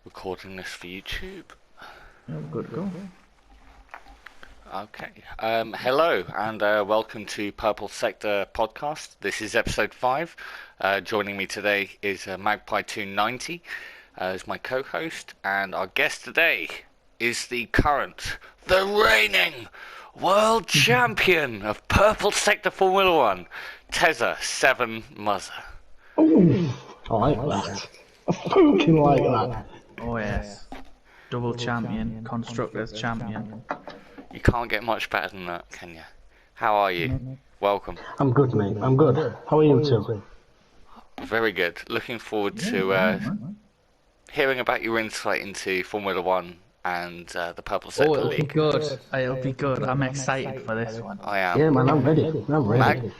recording this for YouTube. Yeah, good go. Okay. Hello and welcome to Purple Sector Podcast. This is episode 5. Joining me today is Magpie290 as my co-host, and our guest today is the reigning world champion of Purple Sector Formula 1, Tezza 7 Muzzer. Ooh, I like that. I fucking like that. Oh yes. Double champion, constructors champion. You can't get much better than that, can you? How are you? Welcome. I'm good, mate. I'm good. How are you two? Very good. Looking forward to hearing about your insight into Formula 1 and the Purple Sector It'll be League. good. It'll be good. I'm excited for this one. I am. Yeah, man, I'm ready. I'm ready.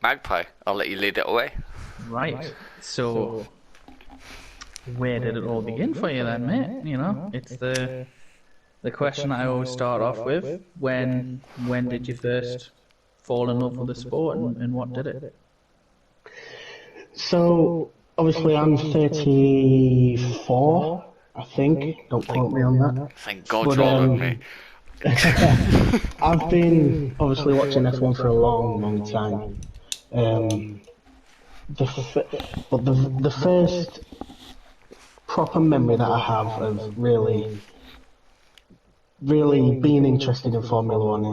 Magpie, I'll let you lead it away. Right. So, where did it all begin for you then, mate? You know, it's the question I always start off with. When did you first fall in love with the sport, and what did it? So, obviously, I'm 34, I think. Don't quote me on that. Thank God you're older than me. I've been obviously watching F1 for a long, long time. The first proper memory that I have of really being interested in Formula One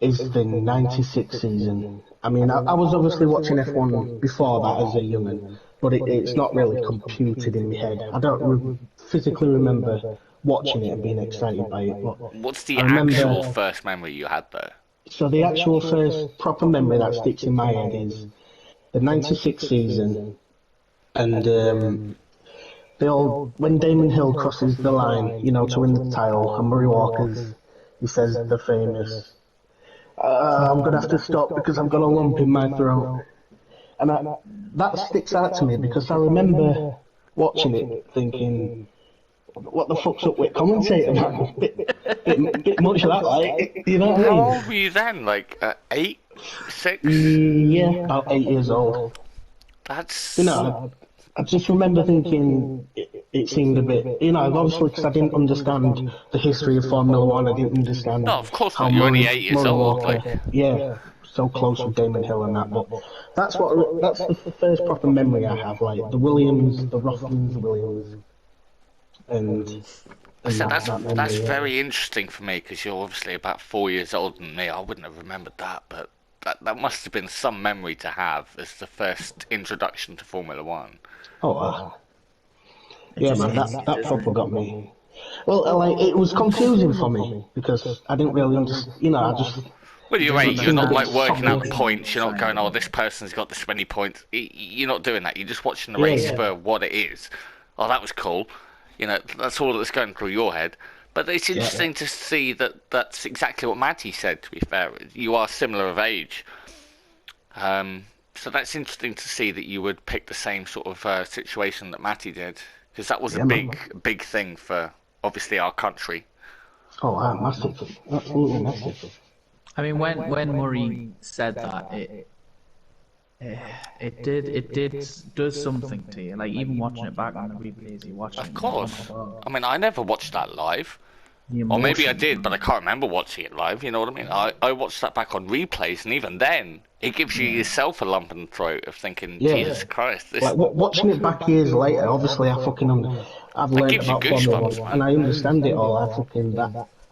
is the '96 season. I mean, I was obviously watching F1 before that as a young'un, but it's not really computed in my head. I don't physically remember watching it and being excited by it. But What's the actual first memory you had, though? So the actual first proper memory that sticks in my head is the '96 season, and when Damon Hill crosses the line, you know, to win the title, and Murray Walker's, he says the famous, "I'm gonna have to stop because I've got a lump in my throat," and that sticks out to me because I remember watching it thinking, what the fuck's up with commentator, man? Bit much of that, like, you know what I mean? How old were you then? Like 8, 6? Yeah, about 8 years old. That's... You know, I just remember thinking it seemed a bit, you know, obviously because I didn't understand the history of Formula One, I didn't understand. No, of course how not. You're only Murray 8 years old. Walker, Like... Yeah, so close with Damon Hill and that. But that's the first proper memory I have, like the Williams, the Rothmans, Williams, and So that's memory, very interesting for me because you're obviously about 4 years older than me. I wouldn't have remembered that, but that must have been some memory to have as the first introduction to Formula 1. Oh, yeah, man, that proper got me. Well, like, it was confusing for me because I didn't really understand. You know, I just. Well, you're right. You're not like working out the points. You're not going, "Oh, this person's got this many points." You're not doing that. You're just watching the race for what it is. Oh, that was cool. You know, that's all that's going through your head. But it's interesting to see that that's exactly what Matty said, to be fair. You are similar of age. So that's interesting to see that you would pick the same sort of situation that Matty did. Because that was a big thing for, obviously, our country. Oh, massive. Absolutely massive. I mean, when Murray said that, it does something to you. Like, even watching it back on the replays, you watch it. Of course. I mean, I never watched that live. The Or maybe I emotion. did, but I can't remember watching it live, you know what I mean? I watched that back on replays, and even then, it gives you yourself a lump in the throat of thinking, Jesus Christ. This... Like, watching it back years later, obviously I've learned gives you about Formula goosebumps, One, man. and I understand it all. I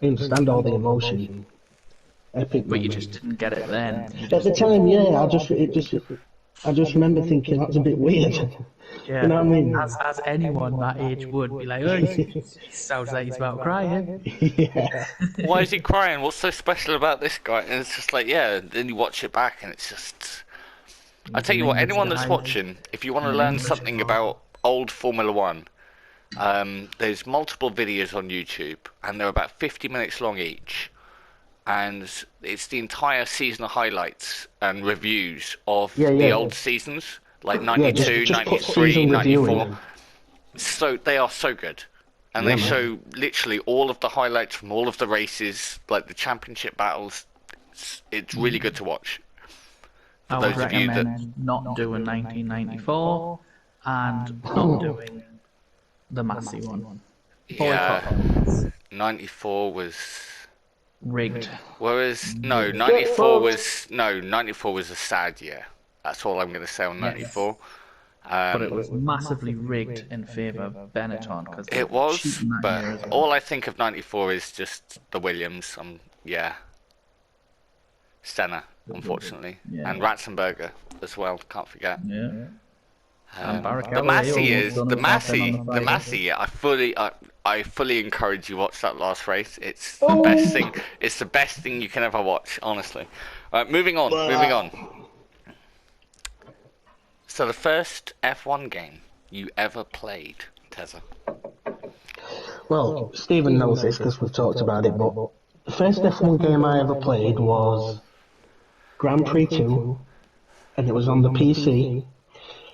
understand all the emotion. Epic But you moment. just didn't get it then. At the time, yeah, I just remember thinking that's a bit weird. Yeah. You know what I mean? As anyone that age would be like, oh, he sounds like he's about crying. Yeah. Why is he crying? What's so special about this guy? And it's just like, yeah, then you watch it back, and it's just... I tell you what, anyone that's watching, if you want to learn something about old Formula 1, there's multiple videos on YouTube, and they're about 50 minutes long each. And it's the entire season of highlights and reviews of the old seasons, like 92, just put 93, season review 94. in. So they are so good. And they show literally all of the highlights from all of the races, like the championship battles. It's really good to watch. I would recommend not doing 1994 and not doing the Massey one. Yeah, Boycott. 94 was. Rigged. Whereas, no, 94 was. No, 94 was a sad year. That's all I'm going to say on 94. But it was massively rigged in favour of Benetton because It was, but all I think of 94 is just the Williams. Yeah. Senna, unfortunately. Yeah. And Ratzenberger as well, can't forget. Yeah. The Massey. I fully encourage you watch that last race. It's the best thing. It's the best thing you can ever watch, honestly. All right, moving on. So the first F1 game you ever played, Tezza? Well, Stephen knows this because we've talked about it, but the first F1 game I ever played was Grand Prix 2, and it was on the PC.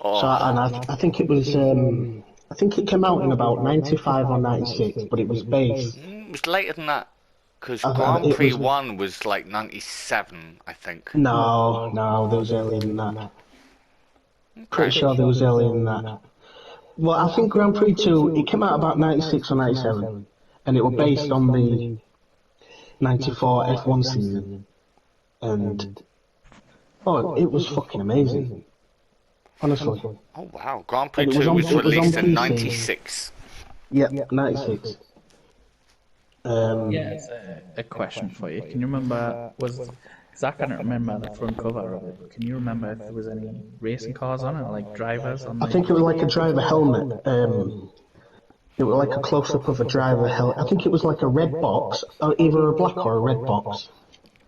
Oh. So, and I think it was, I think it came out in about 95 or 96, but it was based. It was later than that, because Grand Prix 1 was like 97, I think. No, there was earlier than that. Pretty sure there was earlier than that. Well, I think Grand Prix 2, it came out about 96 or 97, and it was based on the 94 F1 season. And, it was fucking amazing. Honestly. Oh wow, Grand Prix 2 was released in 96. Yep, 96. It's a question for you. Can you remember, because I can't remember the front cover of it. Can you remember if there was any racing cars on it, like drivers on it? I think it was like a driver helmet. It was like a close-up of a driver helmet. I think it was like a red box, or either a black or a red box.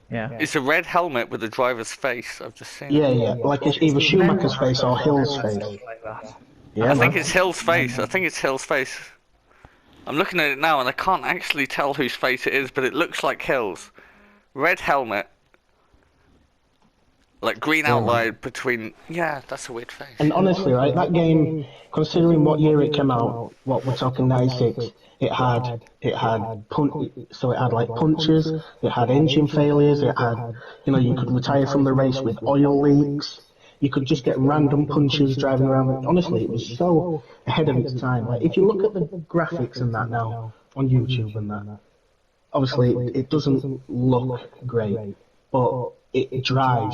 Yeah. It's a red helmet with the driver's face. I've just seen Yeah, it. like it's either Schumacher's face or Hill's face. Like that. Yeah, I think it's Hill's face. I'm looking at it now and I can't actually tell whose face it is, but it looks like Hill's. Red helmet. Like green outline between... Yeah, that's a weird face. And honestly, right, that game, considering what year it came out, what we're talking 96, it had like punches, it had engine failures, it had, you could retire from the race with oil leaks, you could just get random punches driving around. Honestly, it was so ahead of its time. Like, if you look at the graphics and that now on YouTube and that, obviously it doesn't look great, but it drove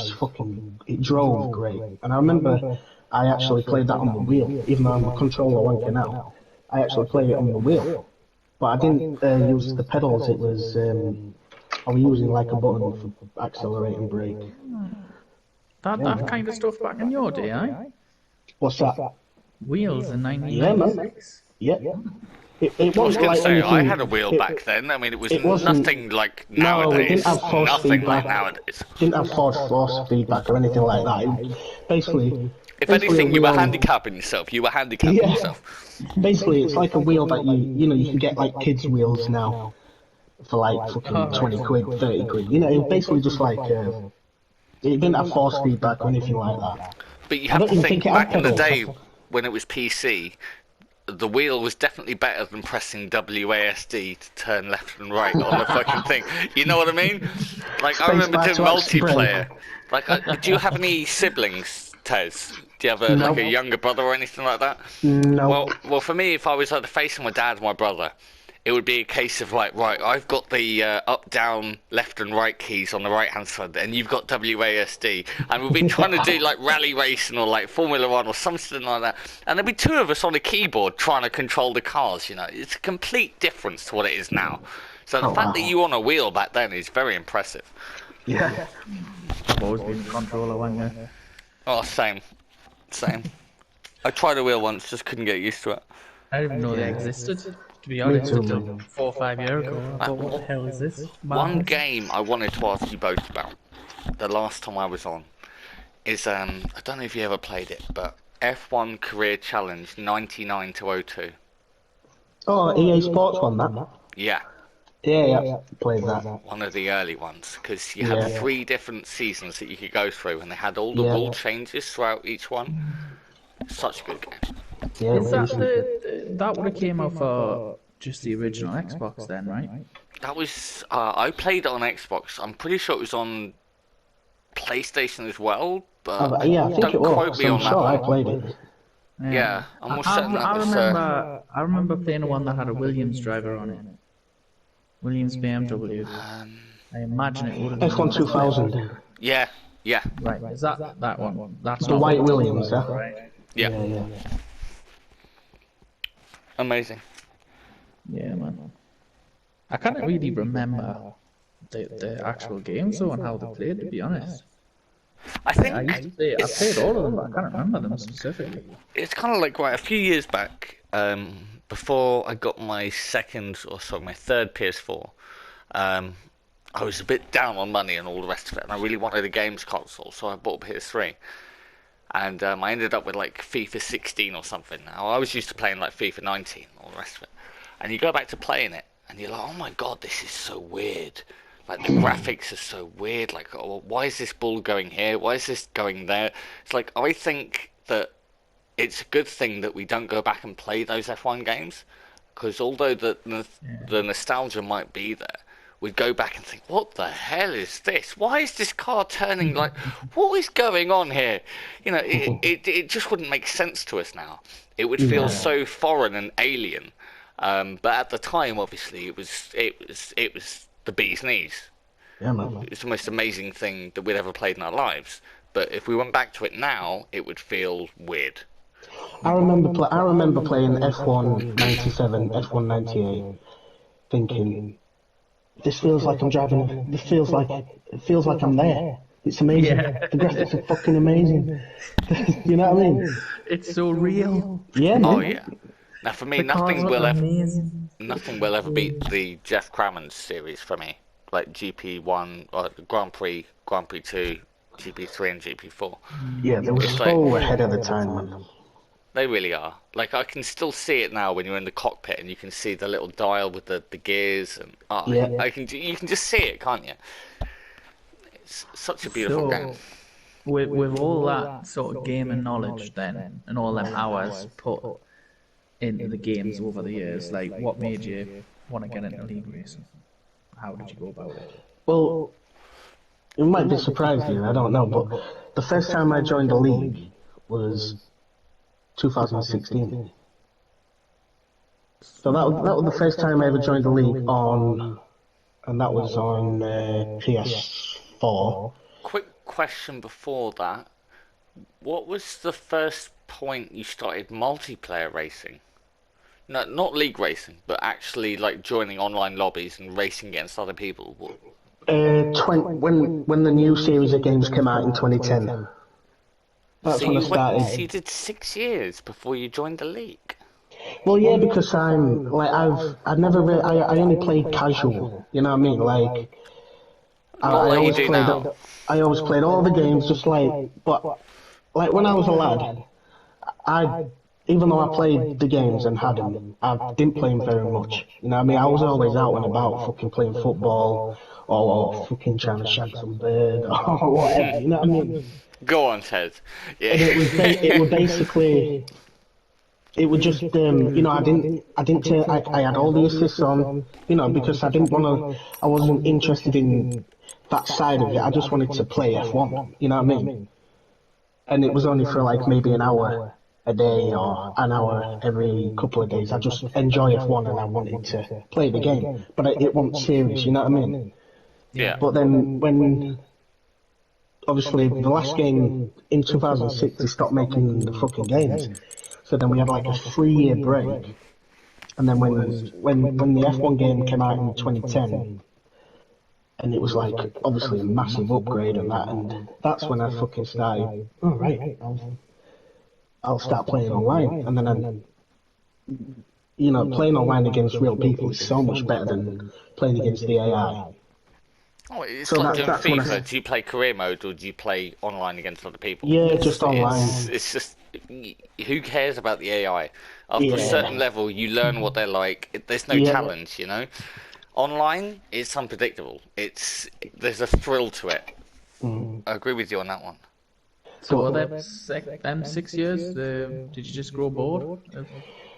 great. And I remember I actually played that on the wheel, even though I'm a controller wanker now. I actually played it on the wheel. But I didn't use the pedals, it was, I was using like a button for accelerate and brake. That kind of stuff back in your day, eh? What's that? Wheels in Yeah, 1996. man. Yeah. It I was wasn't going like to say, I anything- had a wheel back then. I mean, it was wasn't- nothing like No, it nowadays. didn't have force Nothing feedback. like nowadays. Didn't have force feedback or anything like that. Basically, If anything, you were a wheel- handicapping yourself. Yeah. yourself. Basically, it's like a wheel that you can get like kids' wheels now for like fucking 20 quid, 30 quid. It's basically just like, it didn't have force feedback or anything like that. But you I have don't to even think, think it had back in the pedals. day, when it was PC, the wheel was definitely better than pressing WASD to turn left and right on the fucking thing. You know what I mean? Like, I remember Spacebar doing to actually multiplayer. Like, do you have any siblings, Tez? Do you have like a younger brother or anything like that? No. Well, for me, if I was like the face of my dad and my brother, it would be a case of like, right, I've got the up, down, left and right keys on the right hand side, and you've got WASD, and we've been trying to do like rally racing or like Formula One or something like that, and there'd be two of us on a keyboard trying to control the cars. It's a complete difference to what it is now. So the fact that you were on a wheel back then is very impressive. Yeah. I've always been a controller wanker. Oh, same. I tried a wheel once, just couldn't get used to it. I didn't even know they existed. To be honest, too, until man. 4 or 5 years ago. I thought, what the hell is this? One game I wanted to ask you both about, the last time I was on, is, I don't know if you ever played it, but F1 Career Challenge 99 to 02. Oh, EA Sports won that. Yeah, Yeah, played that. one of the early ones, because you had 3 different seasons that you could go through, and they had all the rule changes throughout each one. Such a good game. Yeah, Is that that would have came out for just the original Xbox then, right? That was, I played it on Xbox. I'm pretty sure it was on PlayStation as well, but yeah, I think don't it quote was. me I'm on that sure I one. played it. Yeah, I'm almost certain that was. I remember playing one that had a Williams driver on it. Williams BMW. I imagine it would have been F1 2000. Yeah, yeah, Right, is that one? That's The not white what Williams, yeah? right? yeah. Amazing. Yeah, man. I can't really remember the actual games though and how they played, to be honest. I I think played all of them, but I can't remember them specifically. it's kind of like, right, a few years back, before I got my my third PS4, I was a bit down on money and all the rest of it, and I really wanted a games console, so I bought a PS3. And I ended up with like FIFA 16 or something. Now, I was used to playing like FIFA 19 and all the rest of it. And you go back to playing it, and you're like, oh my god, this is so weird. Like, the graphics are so weird. Like, oh, why is this ball going here? Why is this going there? It's like, I think that it's a good thing that we don't go back and play those F1 games. Because although the nostalgia might be there, we'd go back and think, what the hell is this? Why is this car turning like... What is going on here? You know, it just wouldn't make sense to us now. It would feel so foreign and alien. But at the time, obviously, it was the bee's knees. Yeah, man. It was the most amazing thing that we'd ever played in our lives. But if we went back to it now, it would feel weird. I remember playing F1 97, F1 98, thinking, this feels like I'm driving. It feels like I'm there. It's amazing. Yeah. The graphics are fucking amazing. You know what I mean? It's so real. Yeah, man. Oh yeah. Now for me, nothing will ever beat the Jeff Crammond series for me. Like GP1, or Grand Prix 2, GP3, and GP4. Yeah, they were so ahead of the time, man. They really are. Like, I can still see it now when you're in the cockpit and you can see the little dial with the gears and you can just see it, can't you? It's such a beautiful game. With all that sort of game and knowledge then, and all them hours put into the games over the years, like, what made you want to get into league racing? How did you go about it? Well, it might be surprising you, I don't know, but the first time I joined the league was 2016. So that was the first time I ever joined the league and that was on PS4. Quick question before that. What was the first point you started multiplayer racing? No, not league racing, but actually like joining online lobbies and racing against other people. When the new series of games came out in 2010. That's when I started. So you did 6 years before you joined the league. Well, yeah, because I only played casual. You know what I mean? Like, I always played all the games, just but when I was a lad, even though I played the games and had them, I didn't play them very much. You know what I mean? I was always out and about, fucking playing football, or fucking trying to shag some bird, or whatever. You know what I mean? Go on, Ted. Yeah. And it was basically, it was just, I had all the assists on, because I wasn't interested in that side of it. I just wanted to play F1, you know what I mean? And it was only for like maybe an hour a day or an hour every couple of days. I just enjoy F1 and I wanted to play the game, but it wasn't serious, you know what I mean? Yeah. But then when, obviously, the last game in 2006, they stopped making the fucking games. So then we had like a 3-year break. And then when the F1 game came out in 2010, and it was like, obviously, a massive upgrade and that, and that's when I fucking started, oh, right, I'll start playing online. And then, playing online against real people is so much better than playing against the AI. Oh, it's like doing FIFA. Do you play career mode or do you play online against other people? Yeah, just online. It's just, who cares about the AI? After a certain level, you learn what they're like. There's no challenge, you know? Online, it's unpredictable. There's a thrill to it. I agree with you on that one. So were them 6 years, did you just grow bored of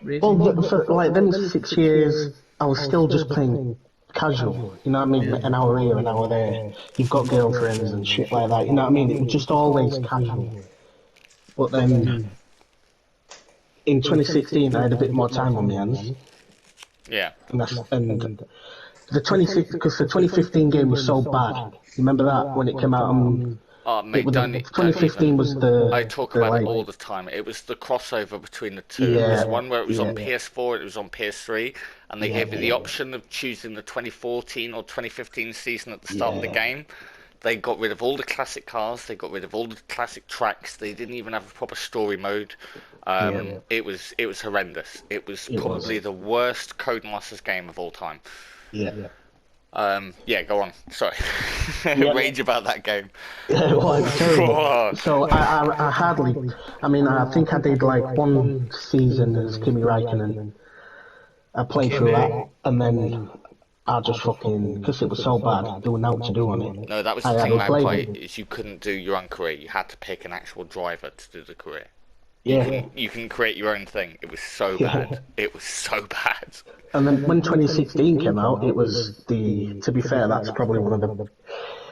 racing? Well, for them 6 years, I was still just playing casual, you know what I mean? An hour here, an hour there. You've got girlfriends and shit like that, you know what I mean? It was just always casual. But then, in 2016 I had a bit more time on my hands, Yeah. and the 26 because the 2015 game was so bad. Remember that when it came out? Oh, mate, don't 2015 even. was I talk about it all the time. It was the crossover between the two. It was one where it was on PS4, it was on PS3, and they gave you the option of choosing the 2014 or 2015 season at the start of the game. They got rid of all the classic cars. They got rid of all the classic tracks. They didn't even have a proper story mode. It was horrendous. It was probably the worst Codemasters game of all time. Yeah. Yeah, go on. Sorry. Rage about that game. Well, it's terrible. So I hardly. I mean, I think I did like one season as Kimi Räikkönen. I played through that, and then I just fucking, because it was so bad, there was nothing to do on it. No, that was the thing about play, is you couldn't do your own career. You had to pick an actual driver to do the career. Yeah. You can create your own thing. It was so bad. It was so bad. And then when 2016 came out, it was to be fair, that's probably one of the,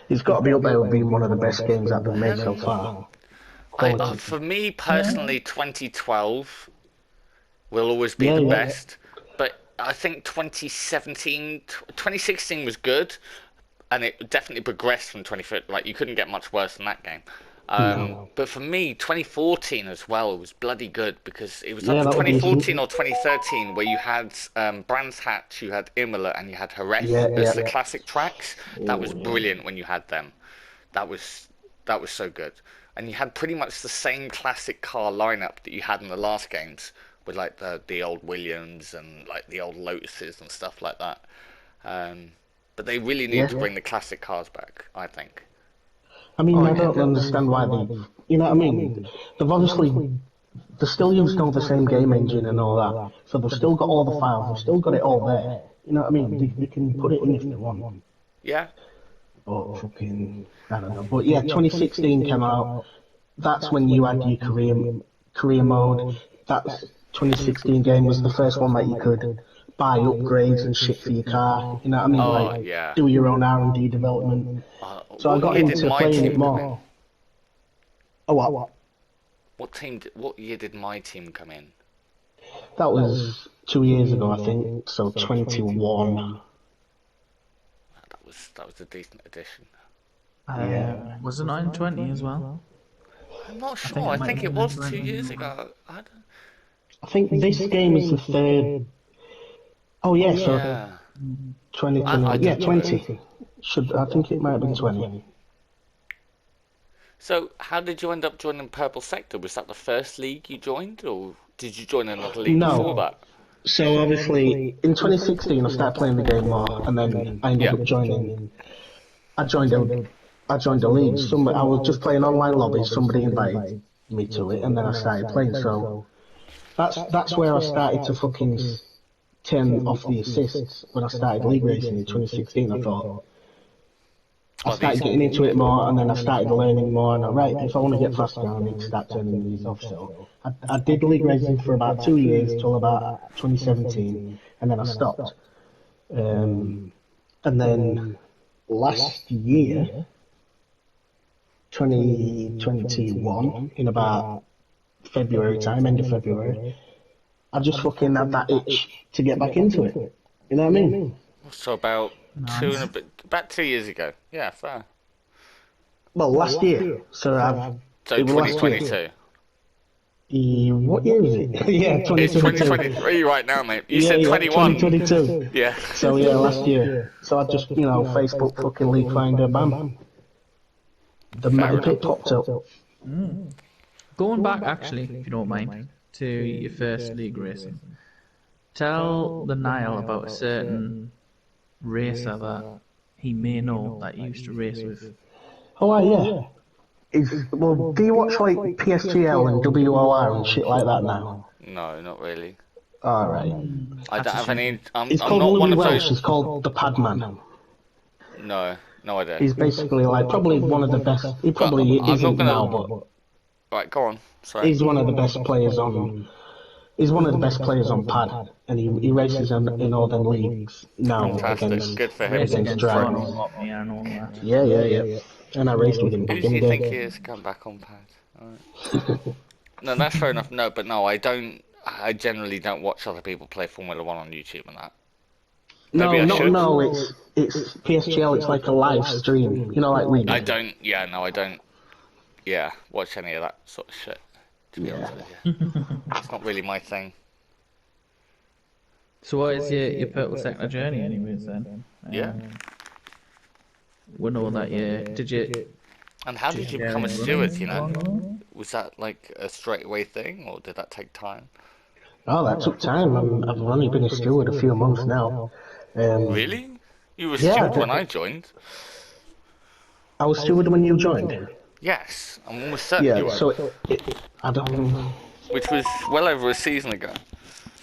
it's got to be up there with being one of the best games that they've made so far. For me personally, 2012 will always be the best. But I think 2016 was good, and it definitely progressed from 2015. Like, you couldn't get much worse than that game. But for me, 2014 as well was bloody good, because it was like 2014 or 2013 where you had Brands Hatch, you had Imola, and you had Jerez as the classic tracks. That was brilliant when you had them. That was so good. And you had pretty much the same classic car lineup that you had in the last games, with like the old Williams and like the old Lotuses and stuff like that. But they really need to bring the classic cars back, I think. I mean, I don't understand why they, you know what I mean? They've still used all the same game engine and all that, so they've still got all the files, they've still got it all there. You know what I mean? They can put it in if they want. Yeah. But fucking, I don't know. But yeah, 2016 came out. That's when you had your career mode. That 2016 game was the first one that you could buy upgrades and shit for your car. You know what I mean? Do your own R&D development. So I got into playing it more. Oh, what? What year did my team come in? That was 2 years ago, I think. So 21. That was a decent addition. Was it 920 as well? I'm not sure. I think it was 2 years ago. I think this game is the third. Oh yeah, so 2020. Yeah, 20. I think it might have been 20. So, how did you end up joining Purple Sector? Was that the first league you joined, or did you join another league before that? So obviously, in 2016, I started playing the game more, and then I ended up joining. I joined a league. I was just playing online lobbies. Somebody invited me to it, and then I started playing. So that's where I started to fucking turn off the assists when I started league racing in 2016. I thought. I started getting into it more, and then I started learning more, and if I want to get faster, I need to start turning these off. So I did league racing for about 2 years, till about 2017, and then I stopped. And then last year, 2021, in about February time, end of February, I just fucking had that itch to get back into it. You know what I mean? So about about 2 years ago. Yeah, fair. Well, last year. So 2022. What year is it? Yeah, 2022. It's 2023 right now, mate. You said 21. 2022. Yeah. So yeah, last year. So I just, Facebook fucking League Finder, bam. The meta pit popped up. Going back, actually, if you don't mind, to your first league racing. Tell the Nile about a certain racer that he may know that you used to race with. Oh, yeah. Do you watch like PSGL and WOR and shit like that now? No, not really. Alright. I don't have any. It's called not one Louis of Welsh, those. it's called the Padman. No idea. He's basically like probably one of the best. He probably isn't now, but right, go on. Sorry. He's one of the best players on. He's one of the best players on pad, and he races in all them leagues now. Fantastic. Good for him. Against Dragon. Yeah. And I raced with him. Who do you think he is? Come back on pad. Right. No, that's fair enough. No, but no, I don't. I generally don't watch other people play Formula One on YouTube and that. No, Maybe I should. no, it's PSGL. It's like a live stream. You know, like we do. I don't. Yeah, no, I don't. Yeah, watch any of that sort of shit. To be honest with you, it's not really my thing. So what is your Purple Sector journey, anyways? Then. Yeah. We know that did you? And how did you become a steward? You know, was that like a straightaway thing, or did that take time? Oh, that took time. I've only been a steward a few months now. Really? You were a Yeah, steward when I joined. I was steward when you joined. Yes, I'm almost certain you Yeah, were. so I don't. Which was well over a season ago.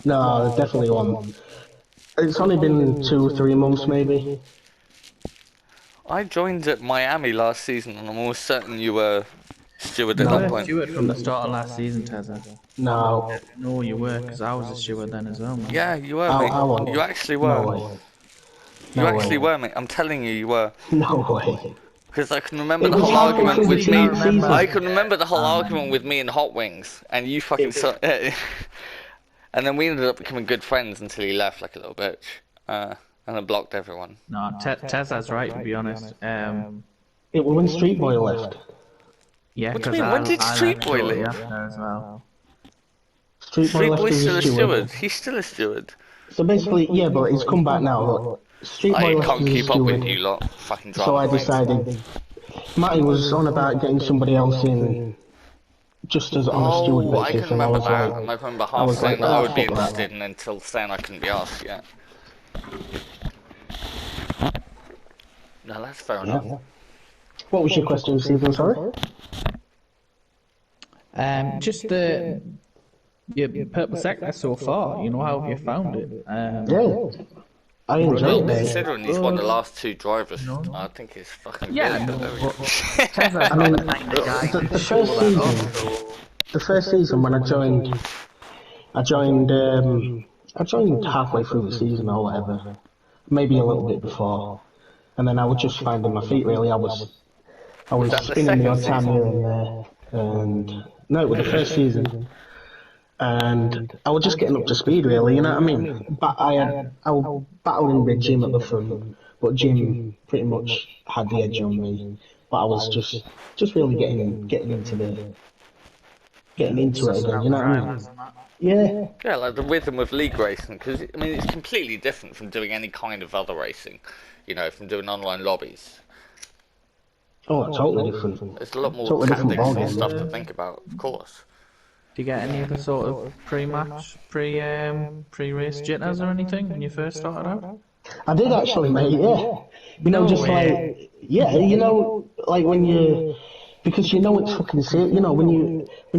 No, definitely one. It's only been 2-3 months, maybe. I joined at Miami last season, and I'm almost certain you were steward at No. that point. Steward from the start of last season, Tezza. No, No, you were, because I was a steward then as well, man. Yeah, you were, I mate. won't. You actually no were. way. You No actually way. were, mate. I'm telling you, you were. No way. Because I can remember It the was whole halfway argument through with the me. season. I can remember the whole argument with me and Hot Wings, and you fucking saw. And then we ended up becoming good friends until he left like a little bitch, and I blocked everyone. No, Tezza's right, to be honest. It was when Street Boy left. Yeah, What do you 'cause mean? When did I Street left Boy shortly leave? after as well. Street Street left Boy's as still a steward. He's still a steward. So basically, yeah, but he's come back now. Look, Street Boy I left can't as a keep up with steward. you lot. Fucking drama So I queens. decided. Matty was on about getting somebody else in, just as on a steward Oh, I basis, can and I remember was that. like, And I remember I half was saying like, that I oh, would be fuck that. interested, and until saying I couldn't be asked yet. No, that's fair enough. yeah. What was your question, Stephen? Sorry. Just your Purple Sector so far, you know, how have you found it? Yeah, I enjoy Well, it, mate. considering he's one of the last two drivers, I think it's fucking Yeah, brilliant. no, but Tezza's I mean, not the kind of guy the to show first that off, season, so- the first season when I joined halfway through the season or whatever, maybe a little bit before, and then I was just finding my feet. Really, I was that the spinning the odd second time season? here and there, and no, it was the first season, and I was just getting up to speed. Really, you know what I mean? But I was battling with Jim at the front, but Jim pretty much had the edge on me. But I was just really getting into it again. You know what I mean? Yeah. Yeah, like the rhythm of league racing, because I mean it's completely different from doing any kind of other racing, you know, from doing online lobbies. Oh, totally different. There's a lot more Totally different tactics and ballgame. stuff to think about, of course. Do you get any other sort of pre-match, pre-race jitters or anything when you first started out? I did actually, mate. Yeah. You know, just like you know, like when you. Because you know it's fucking serious. You know, when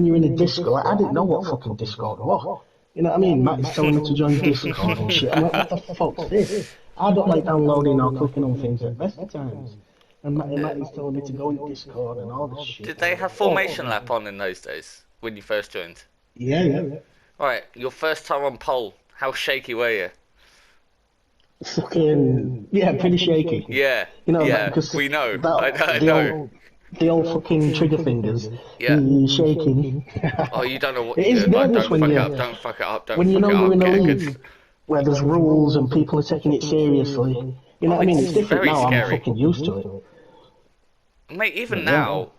you're in a Discord, like, I didn't know what fucking Discord was. You know what I mean? Matt's telling me to join Discord and shit. I'm like, what the fuck's this? I don't like downloading or clicking on things at best of times. And Matt's telling me to go in Discord and all this shit. Did they have Formation Lap on in those days when you first joined? Yeah. Right, your first time on pole, how shaky were you? Fucking, yeah, pretty shaky. Yeah, You know, yeah, because we know. that- I the know. The old fucking trigger fingers. Yeah. Shaking. Oh, you don't know what It you're is doing. Like, nervous don't when fuck it you- up. Don't fuck it up. Don't When you fuck know it you're up. in a Get a league good. where there's rules and people are taking it seriously. You know what I mean? it's It's different very now. scary. I'm fucking used to it. Mate, even now,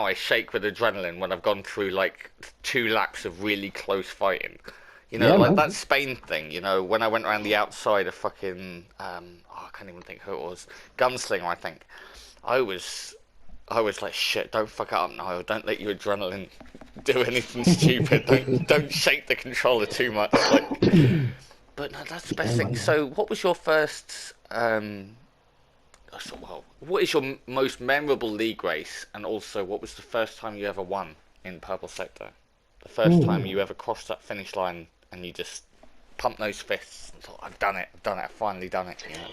I shake with adrenaline when I've gone through like 2 laps of really close fighting. You know, Yeah, like man. that Spain thing. You know, when I went around the outside of fucking, I can't even think who it was, Gunslinger, I think. I was like, shit, don't fuck it up, Niall. Don't let your adrenaline do anything stupid. Don't shake the controller too much. Like, but no, that's the best thing. So, what was your first? What is your most memorable league race, and also what was the first time you ever won in Purple Sector? The first time you ever crossed that finish line and you just pumped those fists and thought, I've done it, I've finally done it. You know?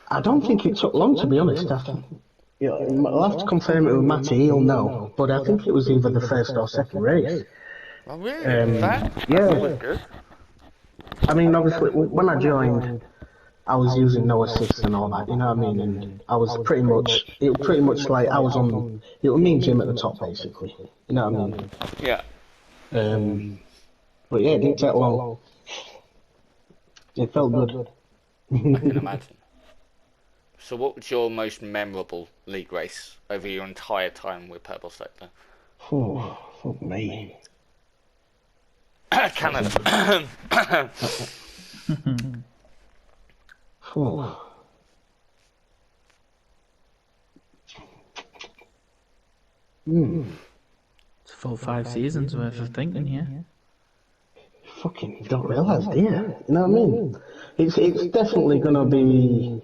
I don't think it took long, to be honest. I'll have to confirm it with Matty, he'll know. But I think it was either the first or second race. Oh, really? That's yeah. always good. I mean, obviously, when I joined, I was using no assists and all that, you know what I mean? And I was pretty much like I was on, it was me and Jim at the top, basically. You know what I mean? Yeah. But But yeah, it didn't take long. It felt good. I can imagine. So what was your most memorable league race over your entire time with Purple Sector? Oh, fuck me. Canada. Oh. It's a full 5 seasons worth of thinking here. Fucking don't realise, do you? You know what I mean? It's definitely gonna be.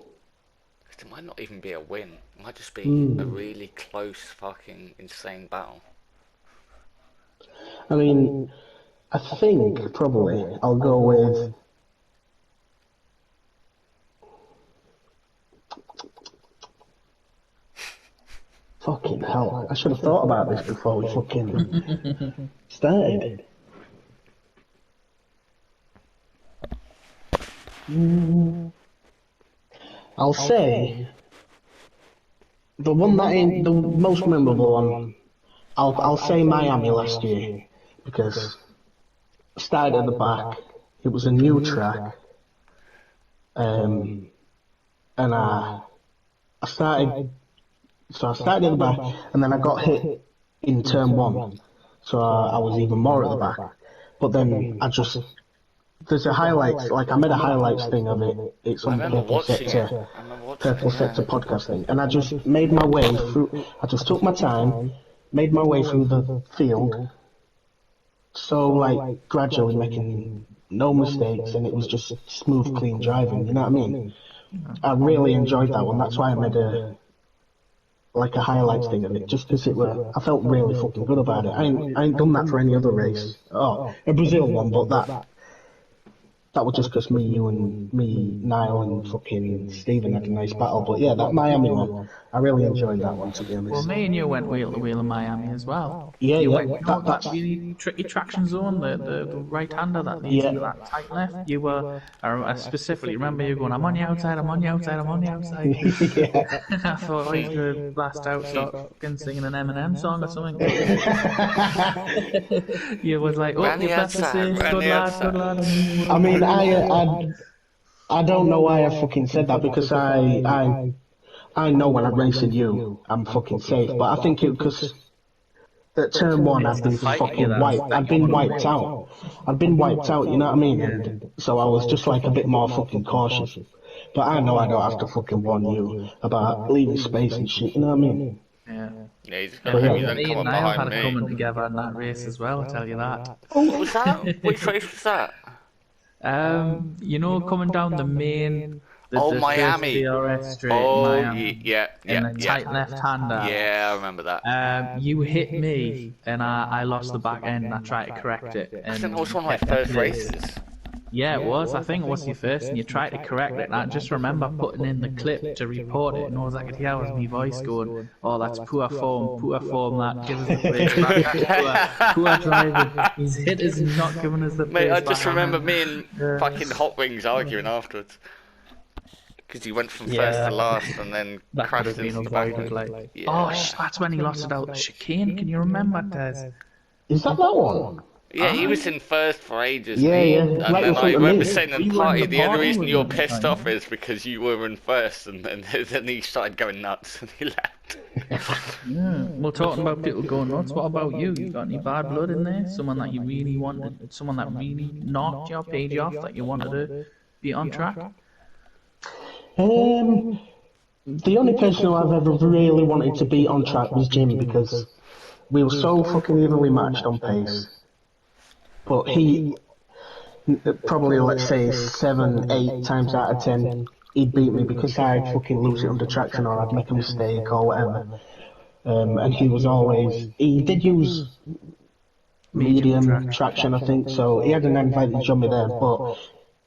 It might not even be a win. It might just be a really close, fucking insane battle. I mean, I think probably I'll go with. Fucking hell! I should have thought about this before we fucking started. I'll say the one that ain't the most memorable one. I'll say Miami last year because I started at the back. It was a new track, and I started. So I started at the back, and then I got hit in turn 1, so I was even more at the back. But then there's a highlights, like I made a highlights thing of it. It's on Purple Sector podcast thing, and I just made my way through. I just took my time, made my way through the field, so like gradually making no mistakes, and it was just smooth, clean driving. You know what I mean? I really enjoyed that one. That's why I made a highlights thing of it, just because I felt really fucking good about it. I ain't done that for any other race. Oh, a Brazil one, but that was just because me, you, and me, Niall, and fucking Stephen had a nice battle. But yeah, that Miami one, I really enjoyed that one, to be honest. Well, me and you went wheel to wheel in Miami as well. Yeah, you yeah. went, that really tricky traction zone, the right-hander that leads to that tight left. You were, I specifically remember you going, I'm on the outside, I'm on the outside, I'm on the outside. Yeah. I thought I was going to blast out, start fucking singing an Eminem song or something. You was like, oh, you're best to say, good lad, good lad. I mean, I don't know why I fucking said that, because I know when I'm racing you, I'm fucking safe. But I think it because at turn 1 I've been fucking wiped. I've been wiped out. I've been wiped out. You know what I mean? And so I was just like a bit more fucking cautious. But I know I don't have to fucking warn you about leaving space and shit. You know what I mean? Yeah. Yeah, you just gotta hope you don't Me come and up Niall had behind a me. comment together in that race as well, I'll tell you that. What was that? Which race was that? You know, coming down the main, the Miami. DRS straight, Oh, Miami, yeah. in the tight left-hander. Yeah, I remember that. You hit me, and I lost the back end, and I tried to correct it. I think And that was one of my first races. yeah, it was. I think it was your first, and you tried to correct it. And I just remember putting in the clip to report it, and all I could hear was my voice going, "Oh, that's poor form, that gives us the race back. Poor driving. His hit is not giving us the Mate, pace I just back." remember me and fucking Hot Wings arguing afterwards. Because he went from first to last and then That could crashed have been into the back. avoided, like. Yeah. Oh, that's when he lost it out the chicane. Can you remember, Des? Is that one? Yeah, he was in first for ages. Yeah, yeah. And Right in then I front of remember me. saying in We the were in party, the the only party reason with you're him, pissed right? off is because you were in first, and then he started going nuts and he left. Yeah. Well, talking about people going nuts, what about you? You got any bad blood in there? Someone that you really wanted, someone that really knocked you, paid you off, that you wanted to be on track? The only person who I've ever really wanted to be on track was Jim, because we were so fucking evenly matched on pace. But he, probably let's say 7, 8 times out of 10, he'd beat me because I'd fucking lose it under traction or I'd make a mistake or whatever. And he did use medium traction, I think, so he had an advantage on me there, but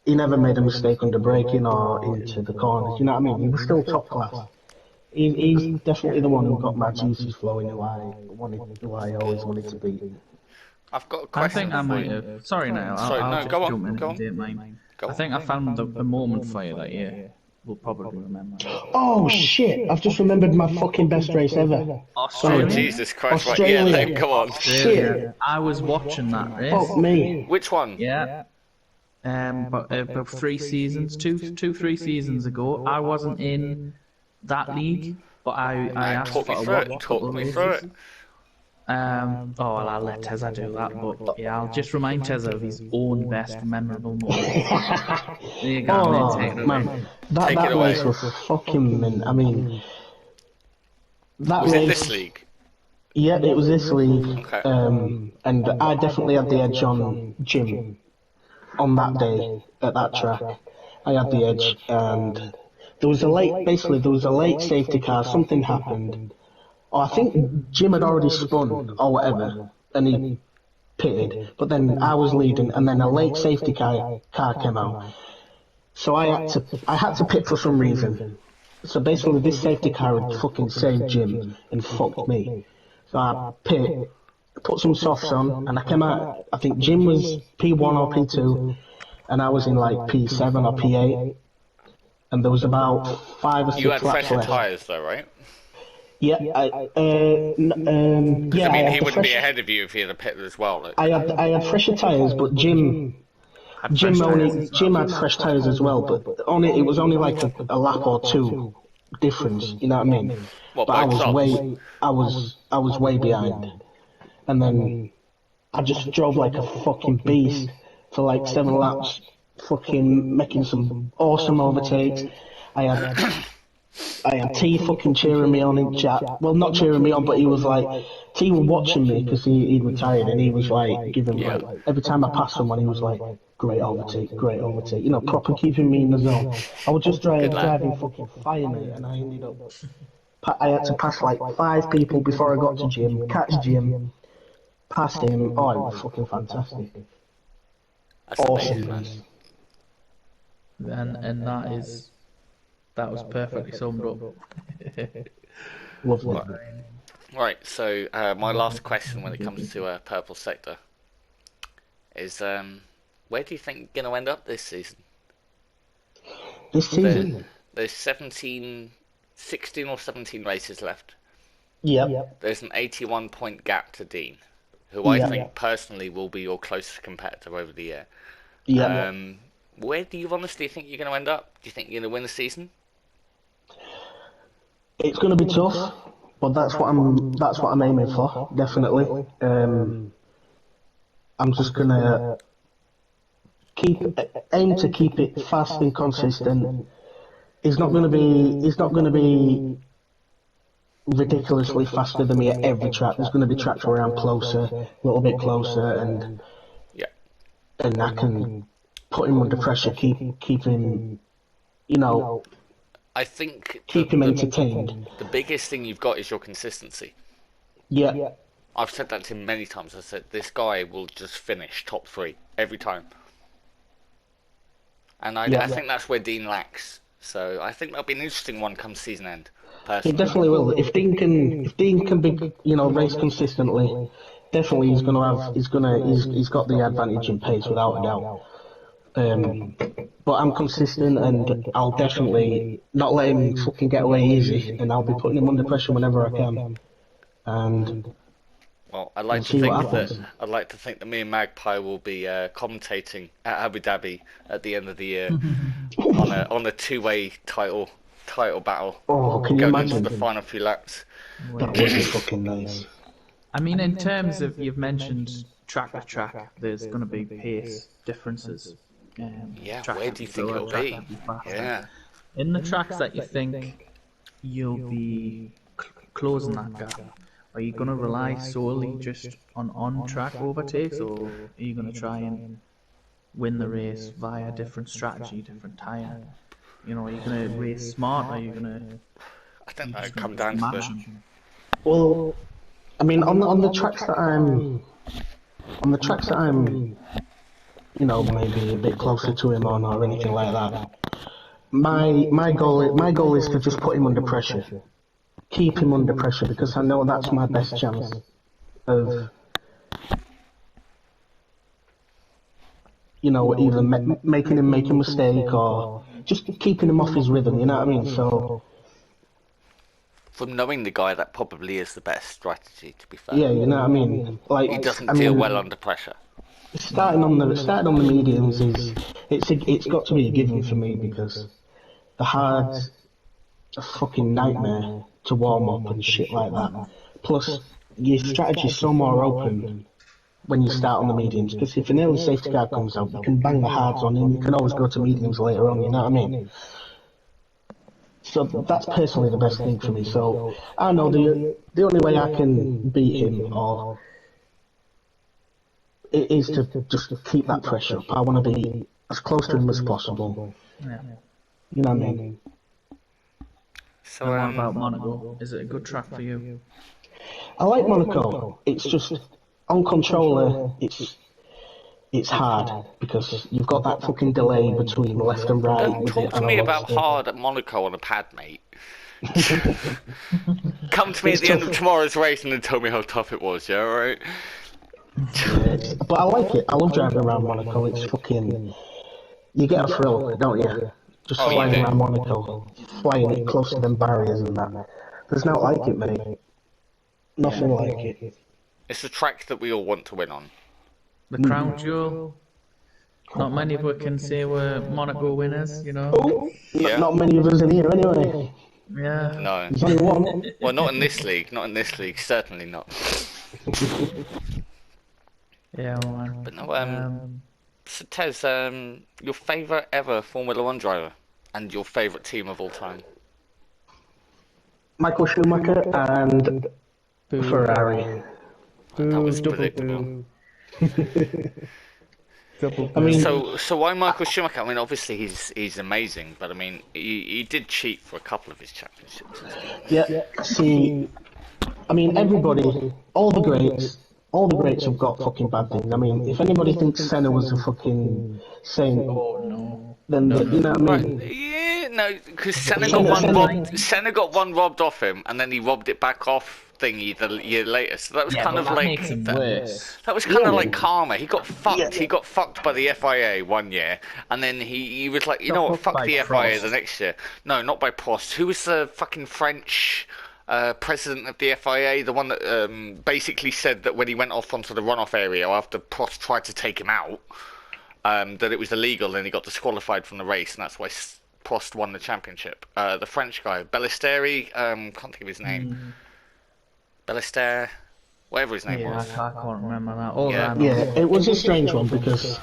he never made a mistake under braking or into the corners, you know what I mean? He was still top class. He's definitely the one who got my juices flowing, who I always wanted to beat. I've got a I question think I for might you. have. Sorry, now. Sorry, I'll no, just go on, jump in go if you on. don't mind. Go I think I found a moment for you that year. will probably remember. Oh shit! I've just remembered my fucking best race ever. Oh, Australia. Jesus Christ, right, Australia. yeah, then, come on. Australia. I was watching that race. Fuck me. Which one? Yeah. But about 3 seasons, 3 seasons ago, I wasn't in that league, but I asked Talk for me a through watch it, couple talk of me through races. it. Oh, well, I'll let Tezza do that, but yeah, I'll just remind Tezza of his own best memorable moment. There you go, Oh mate, take it away. man, Take it that away. race was fucking mint. I mean, that Was race. it this league? Yeah, it was this league, Okay. and I definitely had the edge on Jim on that day at that track. I had the edge, and there was a late safety car. Something happened. Oh, I think Jim had already spun or whatever, and he pitted. But then I was leading, and then a late safety car came out. So I had to pit for some reason. So basically, this safety car had fucking saved Jim and fucked me. So I pit, put some softs on, and I came out. I think Jim was P1 or P2, and I was in like P7 or P8. And there was about 5 or 6 You had laps fresher left. tyres though, right? Yeah, I I mean, had he the wouldn't be fresh- ahead of you if he had a pitted as well. Like. I had fresher tyres, but Jim had fresh tyres as well. But it was only like a lap or two difference. You know what I mean? What, But by I was way behind, and then I just drove like a fucking beast for like 7 laps, fucking making some awesome overtakes. I had T fucking cheering me on in chat. Well, not cheering me on, but he was like, T was watching me because he'd retired, and he was like giving like every time I passed someone, he was like, great overtake, you know, proper keeping me in the zone. I was just driving fucking fire, mate, and I ended up. I had to pass like 5 people before I got to Jim, catch Jim, past him. Oh, it was fucking fantastic. That's amazing, Awesome. man. And that was perfectly summed up. Lovely. Right, so my last question when it comes to Purple Sector is, where do you think you're going to end up this season? This season? There's 16 or 17 races left. Yeah. There's an 81-point gap to Dean, who I think personally will be your closest competitor over the year. Yeah. Where do you honestly think you're going to end up? Do you think you're going to win the season? It's going to be tough, but that's what I'm aiming for. Definitely. I'm just going to aim to keep it fast and consistent. It's not going to be ridiculously faster than me at every track. There's going to be tracks where I'm closer, a little bit closer, and I can put him under pressure, keep him, you know. I think Keep him entertained. The biggest thing you've got is your consistency. Yeah. I've said that to him many times. I said this guy will just finish top 3 every time, and I think that's where Dean lacks. So I think that'll be an interesting one come season end. He definitely will. If Dean can be, you know, race consistently, definitely he's got the advantage in pace without a doubt. But I'm consistent, and I'll definitely not let him fucking get away easy, and I'll be putting him under pressure whenever I can. And well, I'd like to think that me and Magpie will be commentating at Abu Dhabi at the end of the year on a 2-way title battle. Oh, can you going imagine? into the final few laps. That would be fucking nice. I mean, in terms of, you've mentioned track to track, there's going to be pace differences. Where do you think it'll be? Yeah. In the tracks that you think you'll be closing that gap, are you going to rely solely just on track overtakes, or are you going to try and win the race via different strategy, different tyre? You know, are you going to race smart? Are you going to? I think that'll come down to this. Well, I mean, on the tracks that I'm, you know, maybe a bit closer to him on or anything like that. My goal is to just put him under pressure, keep him under pressure, because I know that's my best chance of, you know, either making him make a mistake or just keeping him off his rhythm. You know what I mean? So. From knowing the guy, that probably is the best strategy. To be fair. Yeah, you know what I mean. Like he doesn't deal well under pressure. Starting on the mediums it's got to be a given for me because the hard's a fucking nightmare to warm up and shit like that. Plus, your strategy's so more open when you start on the mediums because if an early safety car comes out, you can bang the hards on and you can always go to mediums later on. You know what I mean? So that's personally the best thing for me. So I know the only way I can beat him or it is to just keep that pressure up. I want to be as close to him as possible. Yeah. You know what I mean? So what about Monaco? Is it a good track for you? I like Monaco. It's just on controller. It's hard because you've got that fucking delay between left and right. Don't talk to me about hard at Monaco on a pad, mate. Come to me at the end of tomorrow's race and then tell me how tough it was, yeah, alright? But I like it. I love driving around Monaco. It's fucking... You get a thrill, don't you? Just flying around Monaco. Flying it close to them barriers and that. There's not like it, mate. Nothing like it. It's a track that we all want to win on. The Crown Jewel. Not many of us can say we're Monaco winners, you know. Oh, yeah. Not many of us in here, anyway. Yeah. No. There's only one. Well, not in this league. Not in this league. Certainly not. Yeah, man. But no, so Tez, your favourite ever Formula 1 driver and your favourite team of all time? Michael Schumacher and Ferrari. That was predictable. I mean, so why Michael Schumacher? I mean, obviously he's amazing, but I mean, he did cheat for a couple of his championships. Yeah. See, I mean, everybody, all the greats have got fucking bad things. I mean, if anybody thinks Senna was a fucking saint, then you know what I mean. Right. Yeah, no, because Senna got one robbed off him, and then he robbed it back off thingy the year later. So that was kind of like that was kind of like karma. He got fucked. Yeah. He got fucked by the FIA one year, and then he was like, you know what, fuck the FIA the next year. No, not by Prost. Who was the fucking French president of the FIA? The one that basically said that when he went off onto the runoff area after Prost tried to take him out, that it was illegal and he got disqualified from the race, and that's why Prost won the championship. The French guy, Ballesteri, can't think of his name. Ballester, whatever his name was. I can't remember that. It was a strange one because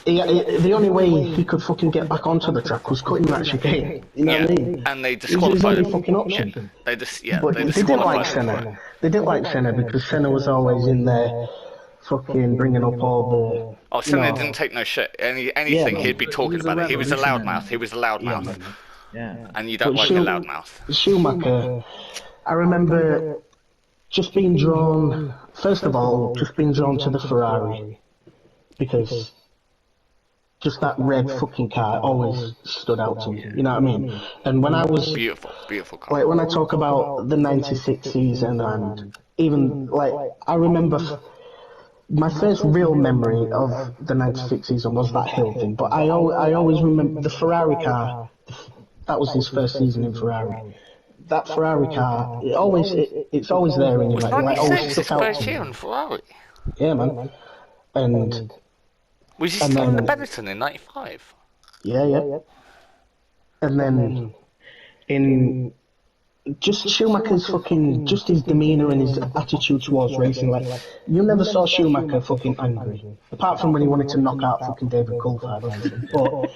the only way he could fucking get back onto the track was cutting that chicane. You know what I mean? And they disqualified him. Fucking option. They didn't like Senna. They didn't like Senna because Senna was always in there, fucking bringing up all the. Oh, Senna didn't take no shit. Anything he'd be talking about it. He was a loudmouth. Yeah. And you don't like a loudmouth. Schumacher, I remember just being drawn. First of all, just being drawn to the Ferrari because. Just that red fucking car always stood out to me, you know what I mean? And when I was... Beautiful car. Like, when I talk about the 96 season and even, like, I remember... My first real memory of the 96 season was that hill thing, but I always remember the Ferrari car. That was his first season in Ferrari. That Ferrari car, it's always there in your life. Like, always stuck out first year on Ferrari. Yeah, man. And... Was he still in the Benetton in 95? Yeah. And then in just Schumacher's fucking, just his demeanour and his attitude towards racing, like, you never saw Schumacher fucking angry. Apart from when he wanted to knock out fucking David Coulthard.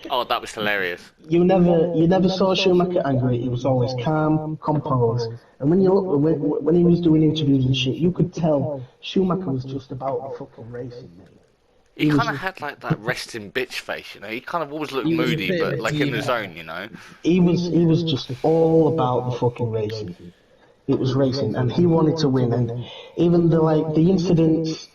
But that was hilarious. You never saw Schumacher angry. He was always calm, composed. And when you look, when he was doing interviews and shit, you could tell Schumacher was just about the fucking racing, mate. He kind of had like that resting bitch face, you know. He kind of always looked moody, but like in the zone, you know. He was just all about the fucking racing. It was racing, and he wanted to win. And even the incidents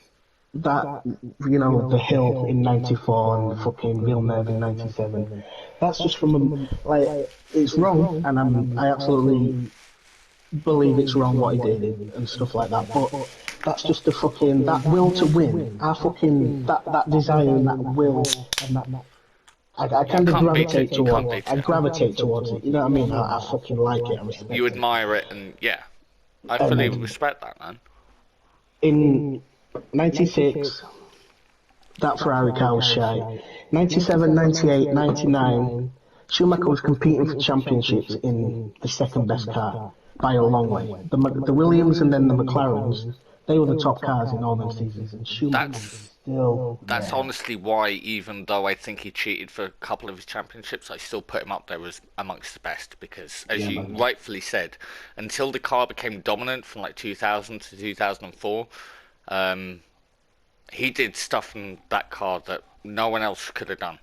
that, you know, the hill in '94 and the fucking Villeneuve in '97. That's just from like, it's wrong, and I absolutely believe it's wrong what he did and stuff like that, but that's just the fucking, that will to win, our fucking, that desire and that will, and that, I kind of gravitate towards it. I gravitate towards it, you know what I mean? I fucking like it, I respect it. You admire it, and yeah. I fully respect that, man. In 96, that Ferrari car was shy. 97, 98, 99, Schumacher was competing for championships in the second best car by a long way. The Williams and then the McLarens, they were the top cars in all those seasons, and Schumacher was still That's honestly why, even though I think he cheated for a couple of his championships, I still put him up there as amongst the best, because, as you rightfully said, until the car became dominant from like 2000 to 2004, he did stuff in that car that no one else could have done.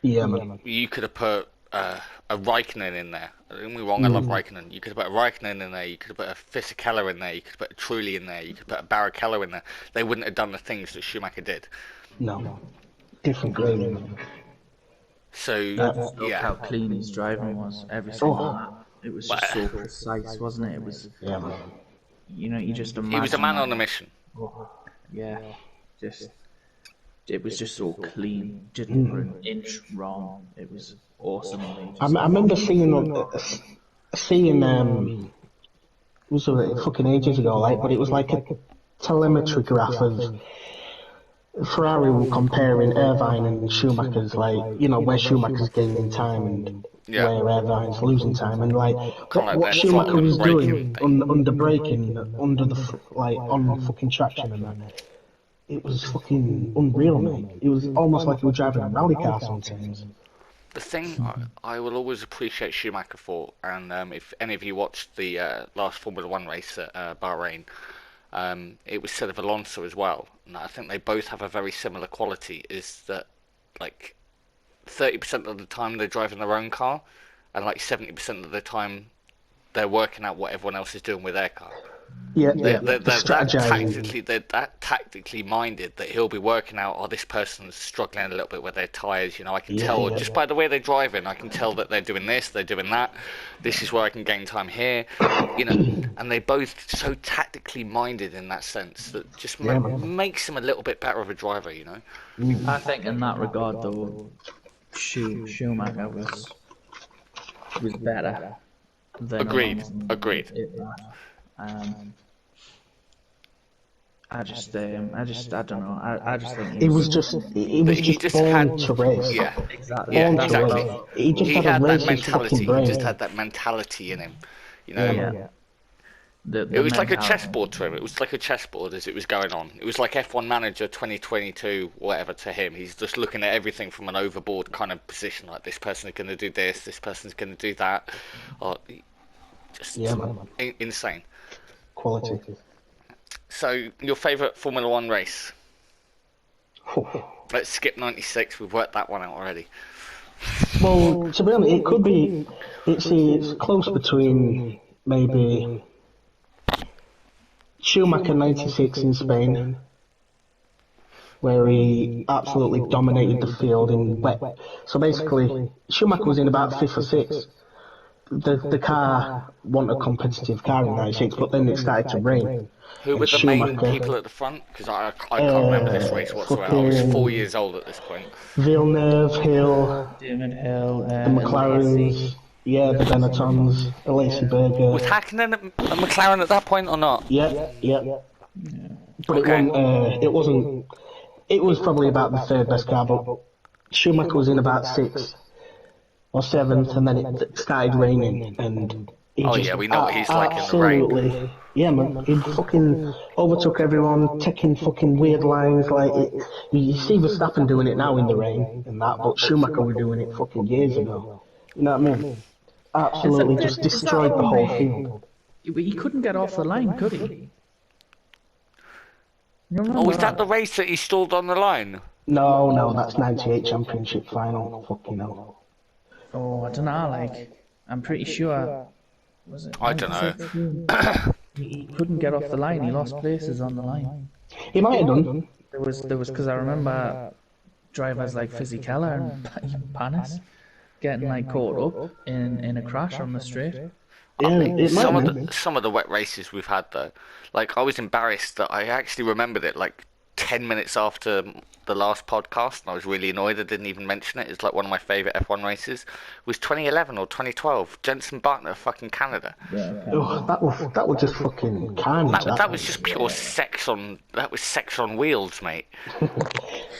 Yeah, man. You could have put a Raikkonen in there. Don't get me wrong, I love Raikkonen. You could have put a Raikkonen in there, you could have put a Fisichella in there, you could have put a Trulli in there, you could put a Barrichello in there. They wouldn't have done the things that Schumacher did. No. Different grading. So, Look yeah. how clean his driving was. Every single lap. It was just so precise, wasn't it? It was, Yeah, man. you know, you just imagine. He was a man on a mission. Yeah, just it was just so clean. Didn't put an inch wrong. It was awesome. I remember seeing it was fucking ages ago, like, but it was like a telemetry graph of Ferrari were comparing Irvine and Schumacher's, like, you know, where Schumacher's gaining time and where Irvine's losing time, and like what Schumacher was doing under braking, under the like on fucking traction and that. It was fucking unreal, mate. It was almost like he was driving a rally car sometimes. The thing I will always appreciate Schumacher for, and if any of you watched the last Formula 1 race at Bahrain, it was said of Alonso as well, and I think they both have a very similar quality, is that like 30% of the time they're driving their own car, and like 70% of the time they're working out what everyone else is doing with their car. They're that tactically minded that he'll be working out, oh, this person's struggling a little bit with their tyres, you know, I can tell just by the way they're driving, I can tell that they're doing this, they're doing that, this is where I can gain time here, you know, and they both so tactically minded in that sense that just makes him a little bit better of a driver, you know. I think in that regard, though, Schumacher was better than Agreed. I don't know. I just think He was just born to race. Yeah, exactly. yeah, exactly. He had a that mentality. He just had that mentality in him, you know. Yeah. It was like a chessboard to him. It was like a chessboard as it was going on. It was like F1 Manager 2022, whatever to him. He's just looking at everything from an overboard kind of position. Like, this person's going to do this person's going to do that. Or just insane. Quality. So, your favourite Formula 1 race? Let's skip 96. We've worked that one out already. Well, to be honest, it could be. It's close between maybe Schumacher 96 in Spain, where he absolutely dominated the field in wet. So basically, Schumacher was in about 5th or 6th. The car wasn't a competitive car in 96, but then it started to rain. Who were the main people at the front? Because I can't remember this race whatsoever. I was 4 years old at this point. Villeneuve, Hill, Damon Hill, the McLarens, the Benettons, the Lacey Berger. Was Hakkinen a McLaren at that point or not? Yeah. But it wasn't. It was probably about the 3rd best car, but Schumacher was in about 6th or 7th, and then it started raining, and he we know what he's like in the rain. Yeah, man, he fucking overtook everyone, taking fucking weird lines, like, you see Verstappen doing it now in the rain, and that, but Schumacher was doing it fucking years ago. You know what I mean? Absolutely just destroyed the whole field. He couldn't get off the line, could he? Was that the race that he stalled on the line? No, that's 98 championship final. Fucking hell. Oh, I don't know, like, I'm pretty sure. Was it? I don't know. He couldn't get off the line, he lost places on the line. He might have done. There was, because I remember drivers like Fisichella and even Panis getting like caught up in a crash on the straight. Yeah, it might some of be. some of the wet races we've had though, like I was embarrassed that I actually remembered it like 10 minutes after the last podcast, and I was really annoyed I didn't even mention it. It's like one of my favourite F1 races. It was 2011 or 2012, Jenson Button, fucking Canada. Oh, that was just fucking carnage. That was just pure that was sex on wheels, mate.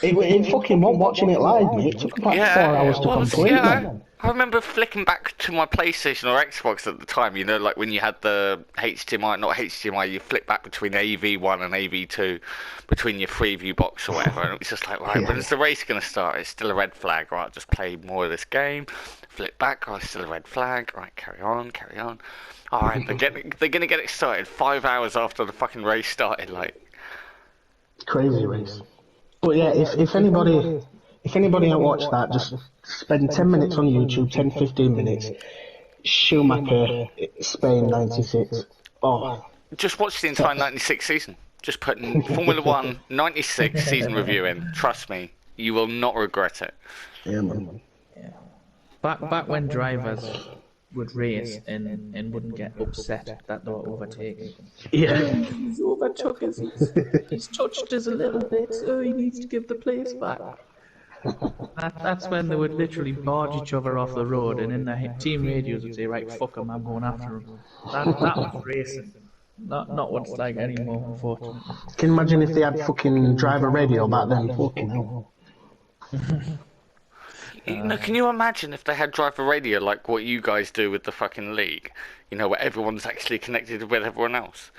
It fucking won't watching it live, mate. It took about 4 hours to complete, man. I remember flicking back to my PlayStation or Xbox at the time, you know, like when you had the HDMI, not HDMI, you flick back between AV1 and AV2, between your Freeview box or whatever, and it was just like, right, when's the race going to start? It's still a red flag, right, just play more of this game, flip back, oh, it's still a red flag, right, carry on. Alright, they're going to get it started 5 hours after the fucking race started, like. Crazy race. But yeah, if anybody ain't watched that, just spend 10 minutes on YouTube, 10-15 minutes. Schumacher, Spain 96. Oh. Just watch the entire 96 season. Just put Formula 1 96 season review in. Trust me, you will not regret it. Yeah, man. Yeah. Back when drivers would race and wouldn't get upset that they were overtaken. Yeah. He's overtook us. He's touched us a little bit, so he needs to give the place back. That's when they would literally barge each other off the road, and in the team radios would say, right, fuck him, I'm going after him. That was racing. Not what it's like anymore, unfortunately. Can you imagine if they had fucking driver radio back then? Fucking hell. You know, can you imagine if they had driver radio like what you guys do with the fucking league? You know, where everyone's actually connected with everyone else.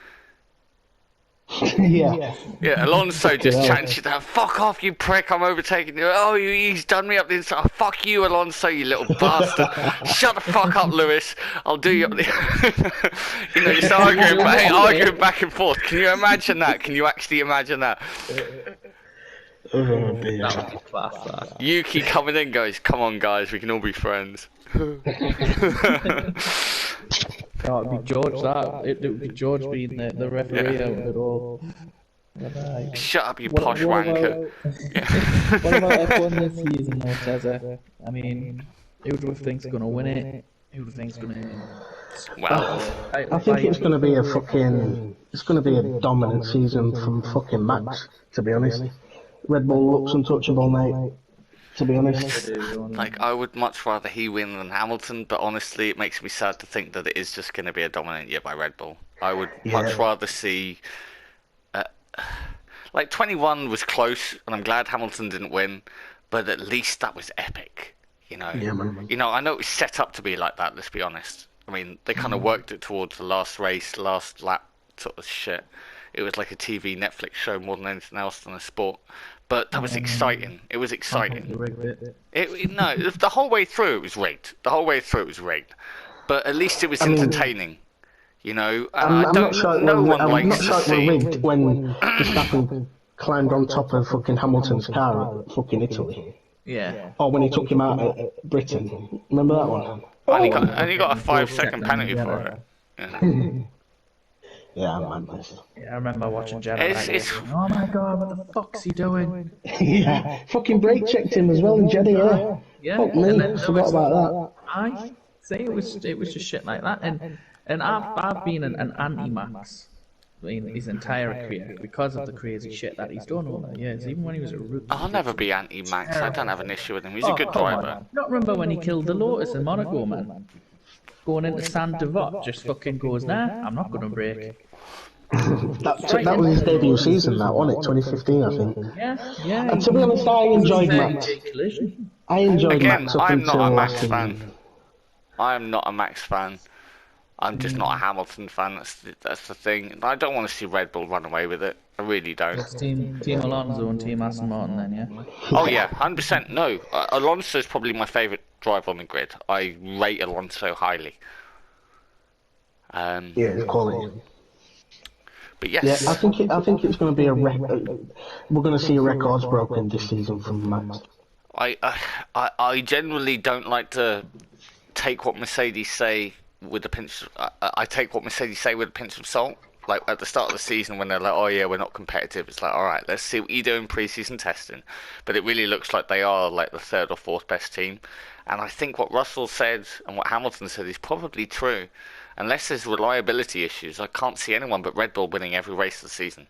Yeah. Yeah, Alonso just chatting shit down. Fuck off, you prick! I'm overtaking you. Oh, he's done me up the inside. Oh, fuck you, Alonso, you little bastard! Shut the fuck up, Lewis. I'll do you up the. You know, just arguing back and forth. Can you imagine that? Can you actually imagine that? Oh, dear. That was class, that. Yuki coming in, goes, "Come on, guys, we can all be friends." No, it'd be George. It would be George being the referee out of it all. Shut up, you posh wanker. What about F1 this season, though, Tezza? I mean, who do you think's gonna win it? Who do you think's gonna? Well, I think it's gonna be a dominant season from fucking Max, to be honest. Red Bull looks untouchable, mate. To be honest. like, I would much rather he win than Hamilton, but honestly, it makes me sad to think that it is just going to be a dominant year by Red Bull. I would much rather see. Like, 21 was close, and I'm glad Hamilton didn't win, but at least that was epic. You know, Yeah, man. You know, I know it was set up to be like that. Let's be honest. I mean, they kind of worked it towards the last race, last lap sort of shit. It was like a TV Netflix show more than anything else than a sport. But that was exciting. It was exciting. No, the whole way through it was rigged. But at least it was entertaining. You know, I'm not sure no one I'm likes not to sure it see. were rigged when Verstappen climbed on top of fucking Hamilton's car at fucking Italy. Yeah. Or when he took him out at Britain. Remember that one? And he got a 5-second penalty for it. Yeah. Yeah, madness. Yeah, I remember watching Jeddah. It's- Oh my god, what the fuck's he doing? Yeah, fucking brake checked him as well in Jeddah, yeah. Yeah, Fuck and me, then forgot about I say it was just shit like that, and I've been an anti-Max in his entire career because of the crazy shit that he's done over the years. Even when he was a rookie. I'll never be anti-Max. I don't have an issue with him. He's a good come on. driver. Not remember when he killed the Lotus in Monaco, man. Going into Saint Devot, just fucking goes, nah, I'm not gonna brake. that. That was his debut season, that, wasn't it? 2015, I think. Yeah. And to be honest, I enjoyed Max. Collision. I enjoyed Again, Max up I'm until not a last Max season. fan. I am not a Max fan. I'm just not a Hamilton fan. That's the thing. I don't want to see Red Bull run away with it. I really don't. It's Team Alonso and Team Aston Martin then, yeah? Oh yeah, 100%. No, Alonso is probably my favourite driver on the grid. I rate Alonso highly. Yeah, it's quality. But Yeah, yes, I think it's going to be a record. We're going to see records broken this season from Max. I generally don't like to take what Mercedes say with a pinch. I take what Mercedes say with a pinch of salt. Like at the start of the season when they're like, oh yeah, we're not competitive. It's like, all right, let's see what you do in pre-season testing. But it really looks like they are like the third or fourth best team. And I think what Russell said and what Hamilton said is probably true. unless there's reliability issues, I can't see anyone but Red Bull winning every race of the season.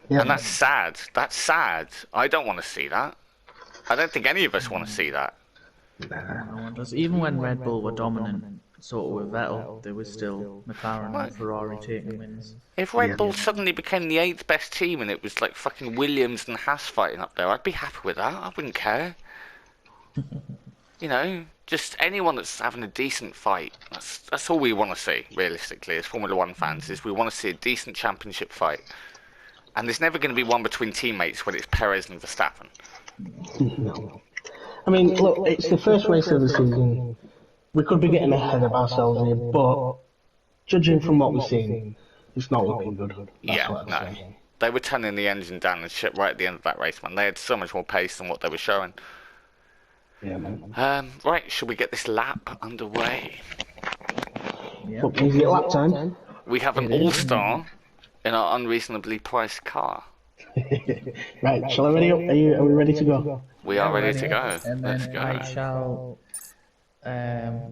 Yeah. And that's sad. That's sad. I don't want to see that. I don't think any of us want to see that. No one does. Even when Red Bull were dominant, sort of with Vettel, there was still McLaren and Ferrari taking wins. If Red Bull suddenly became the 8th best team and it was like fucking Williams and Haas fighting up there, I'd be happy with that. I wouldn't care. You know, just anyone that's having a decent fight. That's all we want to see, realistically, as Formula One fans, is we want to see a decent championship fight. And there's never going to be one between teammates when it's Perez and Verstappen. No. I mean, look, it's the first race of the season. We could be getting ahead of ourselves here, but judging from what we've seen, it's not looking good. That's what I'm saying. They were turning the engine down and shit right at the end of that race, man. They had so much more pace than what they were showing. Yeah, man. Right, should we get this lap underway? Look, is it lap time? We have an all-star in our unreasonably priced car. Right, shall I ready up? Are we ready to go? We are ready to go. And Let's then go. I shall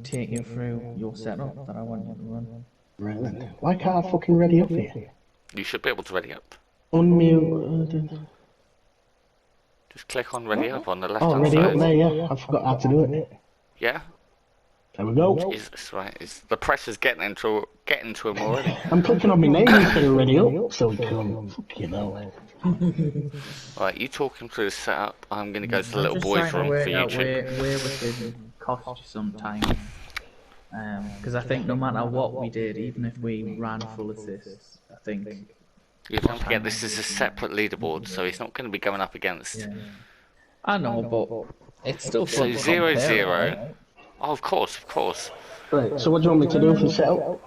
take you through your setup that I want you to run. Right then. Why can't I fucking ready up here? You should be able to ready up. Unmute. Just click on ready up on the Oh, left-hand ready up side. there, yeah. I forgot how to do it. Yeah? There we go. That's right. The pressure's getting to him already. I'm clicking on my name instead of ready up, so we can. Fucking hell. Right, you talk him through the setup. I'm going to go to the I'm little just boys' trying room to work for you out two. where we could cost you some time. Because I think no matter what we did, even if we ran full assists, I think... You don't forget this is a separate leaderboard, so he's not going to be going up against. Yeah. I know, but it's still So fun to 0-0. compare, right? Oh, of course, of course. Right, so what do you want me to do for setup?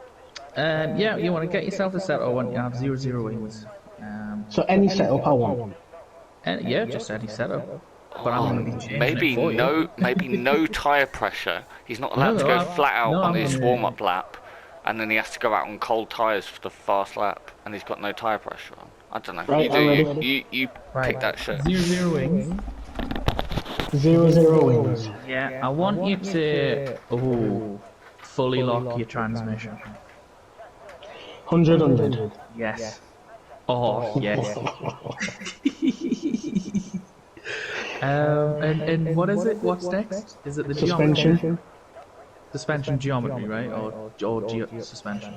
Yeah, you want to get yourself a set, or want you to have 0-0 wins. So any setup I want. And yeah, just any setup. But I'm going to be changing Maybe it for you. no tyre pressure. He's not allowed to go flat out on his I'm gonna- warm-up lap, and then he has to go out on cold tyres for the fast lap, and he's got no tyre pressure on. I don't know. Right, you I'm do. ready. You Right. pick that shit. 0-0 wins. 0-0 wins. Yeah, I want you to fully lock your transmission. 100. Yes. Oh, yes. And what is it? What's next? Is it the geometry? Suspension. Suspension geometry, right? Or suspension?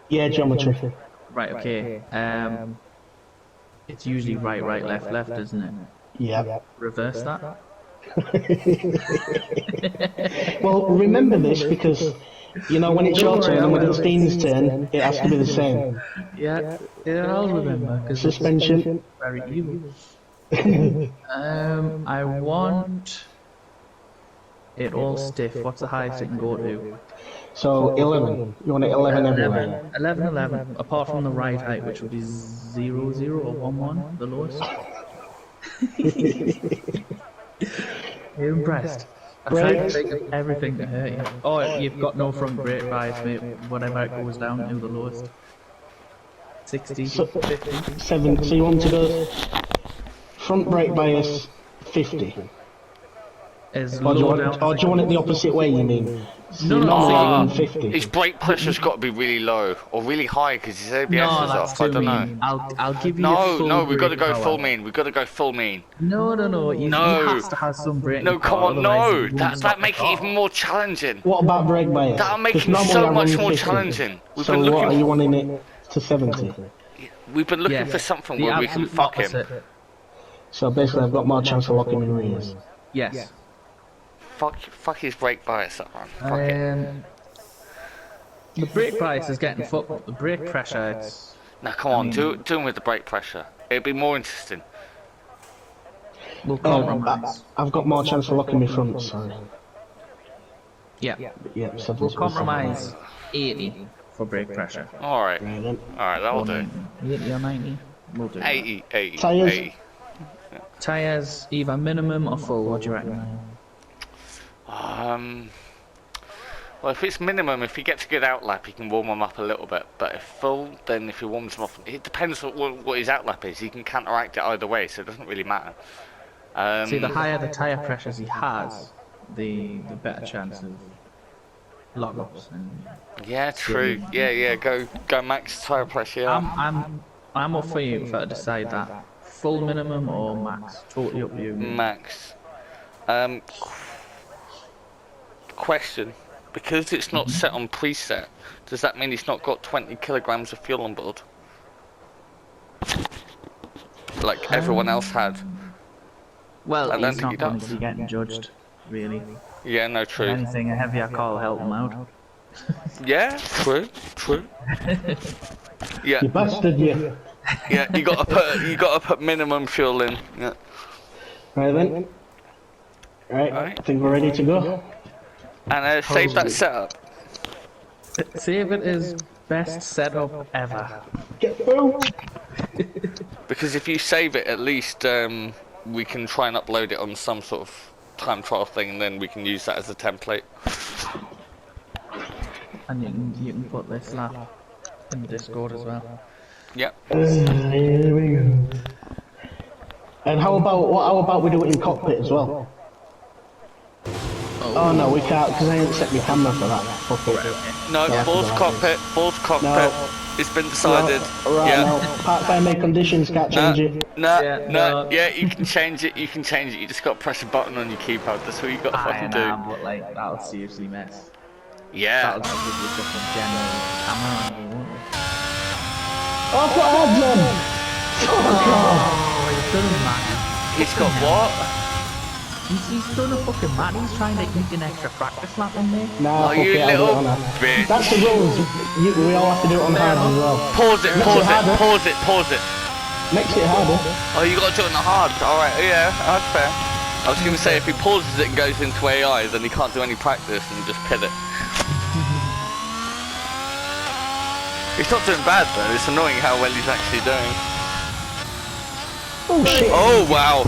Yeah, geometry. Right, okay. It's usually right, left, isn't it? Yeah. Reverse that? Well, remember this because, you know, when it's your turn and when it's Dean's turn, it has to be the same. Yeah, I'll remember. Cause Suspension. it's very evil. I want it all stiff. What's the highest it can go to? So 11. You want it 11 everywhere. 11, apart from the right height, which would be 0-0 or 1-1, the lowest. You're impressed. I tried to think of everything to hurt you. Oh, you've got no front brake bias, mate. Whatever it goes down to, the lowest. 60, 50. 7. So you want to go front brake bias 50. Is Or do you low want, down. or do you want it the opposite way, you mean? So No, you're no, not no. 50. His brake pressure's got to be really low or really high because his ABS No, is that's off. I too don't know. mean. I'll give you your full No, we've got to brake go power. full mean. We've got to go full mean. No. You have to have some brake No, come power, on, otherwise no. you won't That stop make the it car. even more challenging. What about brake bias? That'll make 'Cause it normally so I much run more 50. challenging. We've So been what, are looking. you wanting it to 70? We've been looking Yeah. for something The where we can absolute fuck him. opposite. So basically I've got more chance of locking in rears. Yes. Fuck his brake bias up, man. Fuck it. The brake bias is getting fucked, but the brake pressure, it's... Now, come on, do him with the brake pressure. It'd be more interesting. We'll compromise. I've got more chance of locking my front, sorry. Yeah. Yeah, 70. We'll compromise 80 for brake pressure. Alright, Right then. alright, that'll do. 80 or 90? We'll do that. 80. Tyres? Tyres, either minimum or full, what do you reckon? Well, if it's minimum, if he gets a good outlap, he can warm them up a little bit. But if full, then if he warms them up, it depends what his outlap is. He can counteract it either way, so it doesn't really matter. See, the higher the tyre pressures he has, the better chance of log-ups. And Yeah, true. Yeah. Go max tire pressure. Yeah. I'm up for you if I decide that. Full minimum or max? Totally up to you. Max. Question. Because it's not set on preset, does that mean it's not got 20 kilograms of fuel on board? Like everyone else had. Well, I don't he's think not he going to does. be getting judged, really. Yeah, no, If true. anything, a heavier car will help him out. Yeah, true. Yeah, You bastard, you. yeah. You gotta put minimum fuel in. Yeah. Right then. Right, Alright. I think we're ready to go. And save that setup. Save it is best setup ever. Get through. Because if you save it, at least we can try and upload it on some sort of time trial thing, and then we can use that as a template. And you can put this lap in the Discord as well. Yep. Here we go. And how about we do it in cockpit as well? Oh no, we can't because I ain't set my camera for that. Fuck it. No, Yeah, fourth right. cockpit. No. It's been decided. No, right Yeah. now, part family conditions can't change it. No, no. yeah, you can change it. You just got to press a button on your keypad. That's what you got to fucking do. But like, that'll seriously mess. Yeah. That'll just give you a different general camera angle, won't it? Oh, I've got ads on! Oh, he's done it, man. He's got what? He's done a fucking man. He's trying to eke an extra practice lap in there. Nah, Oh, fuck you it, I'll do it little on that. bitch. That's the rules. We all have to do it on hard as well. Pause it. Pause it. Makes it harder. Oh, you got to do it on the hard. All right, yeah, that's fair. I was going to say if he pauses it and goes into AI, then he can't do any practice and just pit it. He's not doing bad though. It's annoying how well he's actually doing. Oh shit. Oh wow,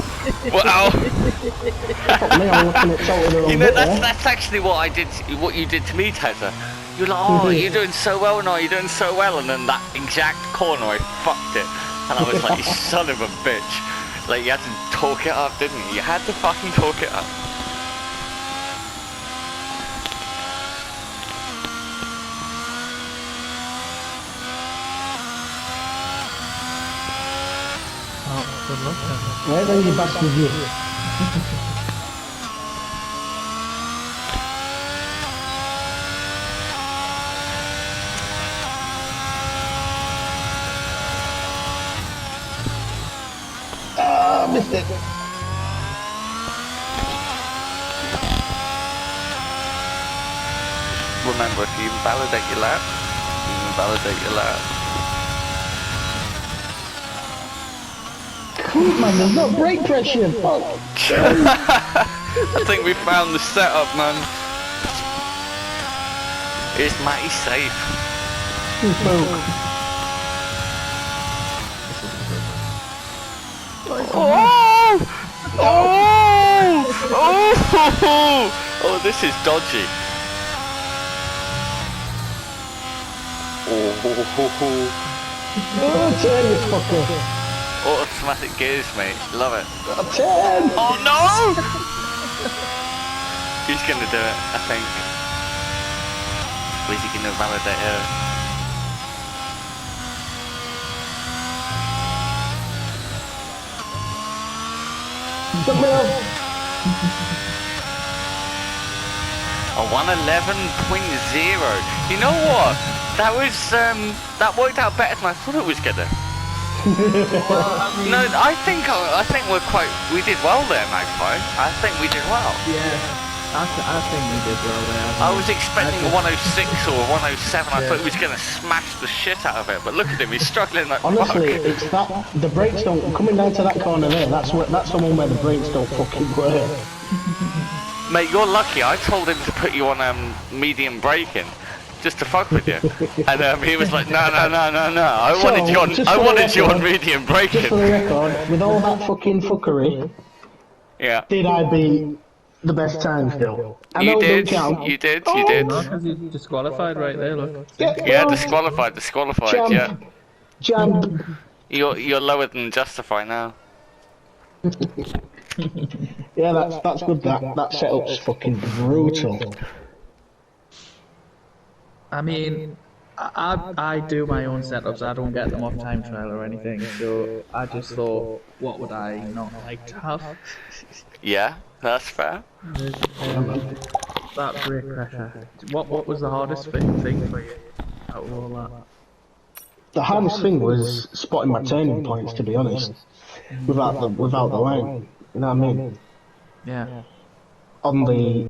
wow. Fuck me, I'm looking at something the wrong You know bit there. that's actually what I did. What you did to me, Tezza. You're like, oh, you're doing so well, no, you're doing so well, and then that exact corner, I fucked it, and I was like, you son of a bitch. Like you had to talk it up, didn't you? You had to fucking talk it up. Oh, good luck then. Right then, you bastard, you. Ah, missed it. Remember, if you invalidate your lap, you invalidate your lap. Come on, there's no brake pressure. Fuck. I think we found the setup, man. Is Matty safe? Oh! Oh! Oh! Oh, this is dodgy. Oh! Oh, turn, you fucker. Automatic gears, mate. Love it. Turn. Oh no! He's gonna do it, I think. Or is he gonna validate her? Get me up. A 111.0. You know what? That was that worked out better than I thought it was gonna. No, I think we did well there, Magpie. I think we did well. Yeah, I think we did well there. I was expecting a 106 or a 107. I thought he was gonna smash the shit out of it, but look at him, he's struggling like Honestly, fuck. it's that the brakes don't coming down to that corner there. That's the one where the brakes don't fucking work. Mate, you're lucky. I told him to put you on medium braking. Just to fuck with you, and he was like, no. I wanted you on medium braking. Just for the record, with all that fucking fuckery, Yeah. did I beat the best time still? I know You it did. don't count. You did. No, because you disqualified right there, look. Yeah, disqualified. Jump. Yeah. Jump. You're lower than Justify now. Yeah, that's good. That setup's fucking brutal. I mean, I do my own setups. I don't get them off time trial or anything. So I just thought, what would I not like to have? Yeah, that's fair. That brake pressure. What was the hardest thing for you out of all that? The hardest thing was spotting my turning points, to be honest, without the line. You know what I mean? Yeah. On the